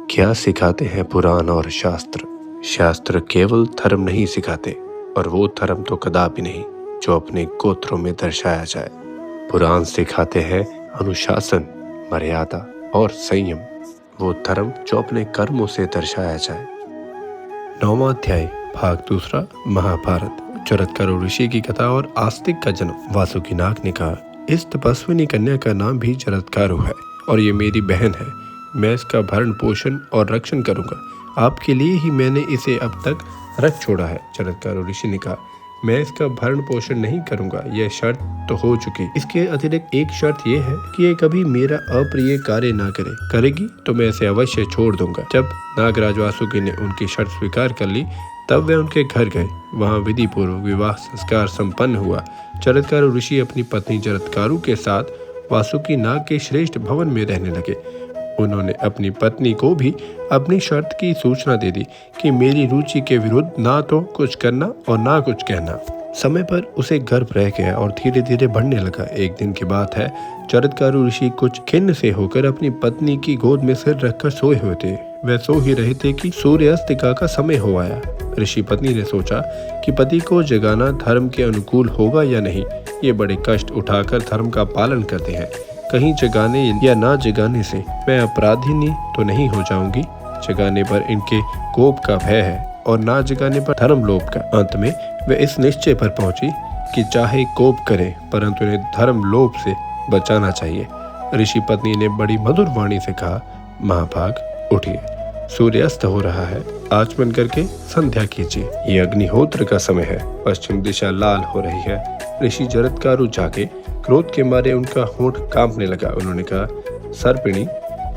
क्या सिखाते हैं पुराण और शास्त्र? शास्त्र केवल धर्म नहीं सिखाते, और वो धर्म तो कदापि नहीं जो अपने गोत्रों में दर्शाया जाए। पुराण सिखाते हैं अनुशासन, मर्यादा और संयम, वो धर्म जो अपने कर्मों से दर्शाया जाए। 9वां अध्याय, भाग 2, महाभारत। जरत्कारू ऋषि की कथा और आस्तिक का जन्म। वासुकीनाग ने कहा, इस तपस्विनी कन्या का नाम भी जरत्कारू है और ये मेरी बहन है। मैं इसका भरण पोषण और रक्षण करूंगा। आपके लिए ही मैंने इसे अब तक रख छोड़ा है। जरत्कारू ऋषि ने कहा, मैं इसका भरण पोषण नहीं करूंगा, यह शर्त तो हो चुकी। इसके अतिरिक्त एक शर्त यह है कि ये कभी मेरा अप्रिय कार्य ना करे। करेगी तो मैं इसे अवश्य छोड़ दूंगा। जब नागराज वासुकी ने उनकी शर्त स्वीकार कर ली, तब वे उनके घर गए। वहां विधि पूर्वक विवाह संस्कार संपन्न हुआ। जरत्कारू ऋषि अपनी पत्नी जरत्कारू के साथ वासुकी नाग के श्रेष्ठ भवन में रहने लगे। उन्होंने अपनी पत्नी को भी अपनी शर्त की सूचना दे दी कि मेरी रुचि के विरुद्ध ना तो कुछ करना और ना कुछ कहना। समय पर उसे गर्भ रह गया और धीरे धीरे बढ़ने लगा। एक दिन की बात है, जरत्कारू ऋषि कुछ खिन्न से होकर अपनी पत्नी की गोद में सिर रखकर सोए हुए थे। वे सो ही रहे थे कि सूर्यास्तिका का समय हो आया। ऋषि पत्नी ने सोचा कि पति को जगाना धर्म के अनुकूल होगा या नहीं। ये बड़े कष्ट उठाकर धर्म का पालन करते हैं। कहीं जगाने या ना जगाने से मैं अपराधिनी तो नहीं हो जाऊंगी। जगाने पर इनके कोप का भय है और ना जगाने पर धर्म लोभ का। अंत में वे इस निश्चय पर पहुंची कि चाहे कोप करें, परंतु उन्हें धर्म लोभ से बचाना चाहिए। ऋषि पत्नी ने बड़ी मधुर वाणी से कहा, महाभाग उठिए, सूर्यास्त हो रहा है। आचमन करके संध्या कीजिए। ये अग्निहोत्र का समय है। पश्चिम दिशा लाल हो रही है। ऋषि जरत्कारू जागे। क्रोध के मारे उनका होंठ कांपने लगा। उन्होंने कहा, सर्पिणी,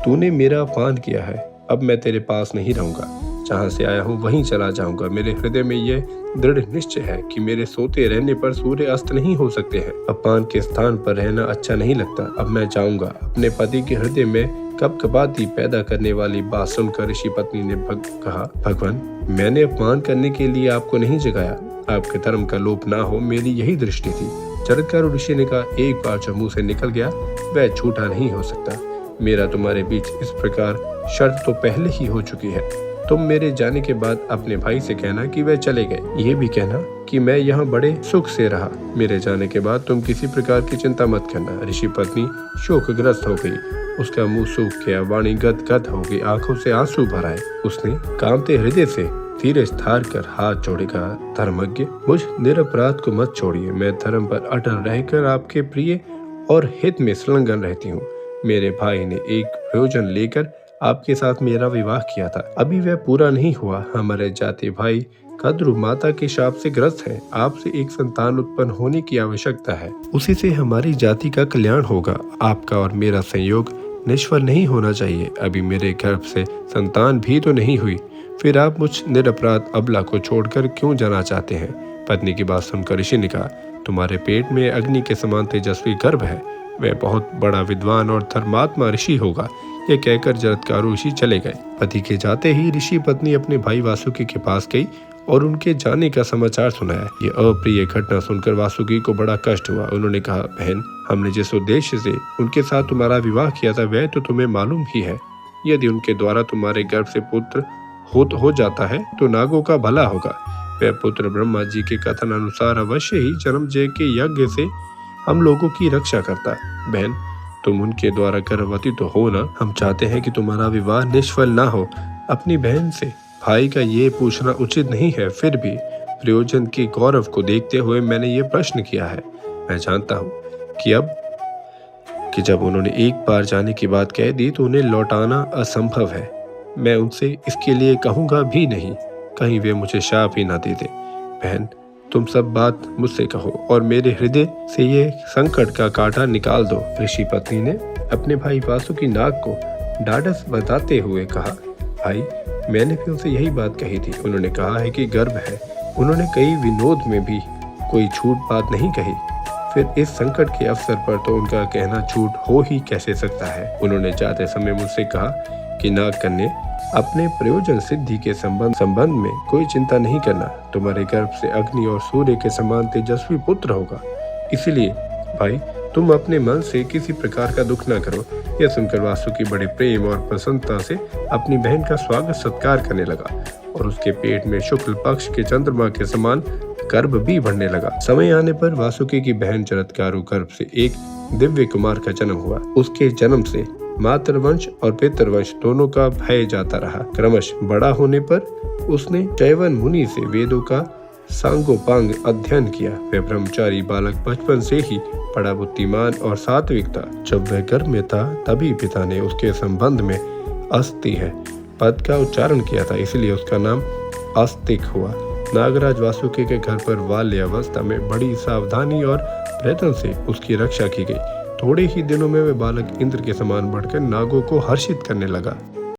तूने मेरा अपमान किया है। अब मैं तेरे पास नहीं रहूंगा। जहाँ से आया हूँ वहीं चला जाऊंगा। मेरे हृदय में यह दृढ़ निश्चय है कि मेरे सोते रहने पर सूर्य अस्त नहीं हो सकते हैं। अपमान के स्थान पर रहना अच्छा नहीं लगता। अब मैं जाऊंगा। अपने पति के हृदय में कपकपाती पैदा करने वाली बात सुनकर ऋषि पत्नी ने कहा, भगवान, मैंने अपमान करने के लिए आपको नहीं जगाया। आपके धर्म का लोप ना हो, मेरी यही दृष्टि थी। जरत्कारू ऋषि ने कहा, एक बार जो मुंह से निकल गया वह झूठा नहीं हो सकता। मेरा तुम्हारे बीच इस प्रकार शर्त तो पहले ही हो चुकी है। तुम मेरे जाने के बाद अपने भाई से कहना कि वह चले गए। ये भी कहना कि मैं यहाँ बड़े सुख से रहा। मेरे जाने के बाद तुम किसी प्रकार की चिंता मत करना। ऋषि पत्नी शोकग्रस्त हो गई। उसका मुंह सूख गया, वाणी गदगद हो गई, आंखों से आंसू भर आए। उसने कांपते हृदय से धीरज धार कर हाथ जोड़े कहा, धर्मज्ञ, मुझ निरपराध को मत छोड़िए। मैं धर्म पर अटल रहकर आपके प्रिय और हित में संलग्न रहती हूँ। मेरे भाई ने एक प्रयोजन लेकर आपके साथ मेरा विवाह किया था। अभी वह पूरा नहीं हुआ। हमारे जाति भाई कद्रु माता के शाप से ग्रस्त है। आपसे एक संतान उत्पन्न होने की आवश्यकता है। उसी से हमारी जाति का कल्याण होगा। आपका और मेरा संयोग निष्फल नहीं होना चाहिए। अभी मेरे गर्भ से संतान भी तो नहीं हुई, फिर आप मुझ निरपराध अबला को छोड़कर क्यों जाना चाहते हैं? पत्नी की बात सुनकर ऋषि ने कहा, तुम्हारे पेट में अग्नि के समान तेजस्वी गर्भ है। वह बहुत बड़ा विद्वान और धर्मात्मा ऋषि होगा। यह कहकर जरत्कारू ऋषि चले गए। पति के जाते ही ऋषि पत्नी अपने भाई वासुकी के पास गई और उनके जाने का समाचार सुनाया। ये अप्रिय घटना सुनकर वासुकी को बड़ा कष्ट हुआ। उन्होंने कहा, बहन, हमने जिस उद्देश्य से उनके साथ तुम्हारा विवाह किया था वह तो तुम्हें मालूम ही है। यदि उनके द्वारा तुम्हारे गर्भ से पुत्र हो जाता है तो नागों का भला होगा। वह पुत्र ब्रह्मा जी के कथन अनुसार अवश्य ही जन्मजय के यज्ञ से हम लोगों की रक्षा करता। बहन, तुम उनके द्वारा गर्भवती तो हो ना। हम चाहते हैं कि तुम्हारा विवाह निष्फल ना हो। अपनी बहन से भाई का ये पूछना उचित नहीं है, फिर भी प्रयोजन के गौरव को देखते हुए मैंने ये प्रश्न किया है। मैं जानता हूँ कि जब उन्होंने एक बार जाने की बात कह दी तो उन्हें लौटाना असंभव है। मैं उनसे इसके लिए कहूँगा भी नहीं, कहीं वे मुझे शाप ही ना दे दे। बहन, तुम सब बात मुझसे कहो और मेरे हृदय से ये संकट का कांटा निकाल दो। ऋषि पत्नी ने अपने भाई वासुकी नाग को ढाढ़स बताते हुए कहा, भाई, मैंने भी उनसे यही बात कही थी। उन्होंने कहा है कि गर्भ है। उन्होंने कई विनोद में भी कोई झूठ बात नहीं कही। फिर इस संकट के अवसर पर तो उनका कहना झूठ हो ही कैसे सकता है। उन्होंने जाते समय मुझसे कहा कि नाग कन्या, अपने प्रयोजन सिद्धि के संबंध में कोई चिंता नहीं करना। तुम्हारे गर्भ से अग्नि और सूर्य के समान तेजस्वी पुत्र होगा। इसलिए भाई, तुम अपने मन से किसी प्रकार का दुख न करो। यह सुनकर वासुकी बड़े प्रेम और प्रसन्नता से अपनी बहन का स्वागत सत्कार करने लगा और उसके पेट में शुक्ल पक्ष के चंद्रमा के समान गर्भ भी बढ़ने लगा। समय आने पर वासुकी की बहन चरत्कारु गर्भ से एक दिव्य कुमार का जन्म हुआ। उसके जन्म से मातृवंश और पितृवंश दोनों का भय जाता रहा। क्रमश बड़ा होने पर उसने चैवन मुनि से वेदों का सांगोपांग अध्ययन किया। वह ब्रह्मचारी बालक बचपन से ही बड़ा बुद्धिमान और सात्विक था। जब वह गर्भ में था तभी पिता ने उसके संबंध में अस्ति है पद का उच्चारण किया था, इसलिए उसका नाम आस्तिक हुआ। नागराज वासुकी के घर पर बाल्यावस्था में बड़ी सावधानी और प्रयत्न से उसकी रक्षा की गई। थोड़े ही दिनों में वह बालक इंद्र के समान बढ़कर नागों को हर्षित करने लगा।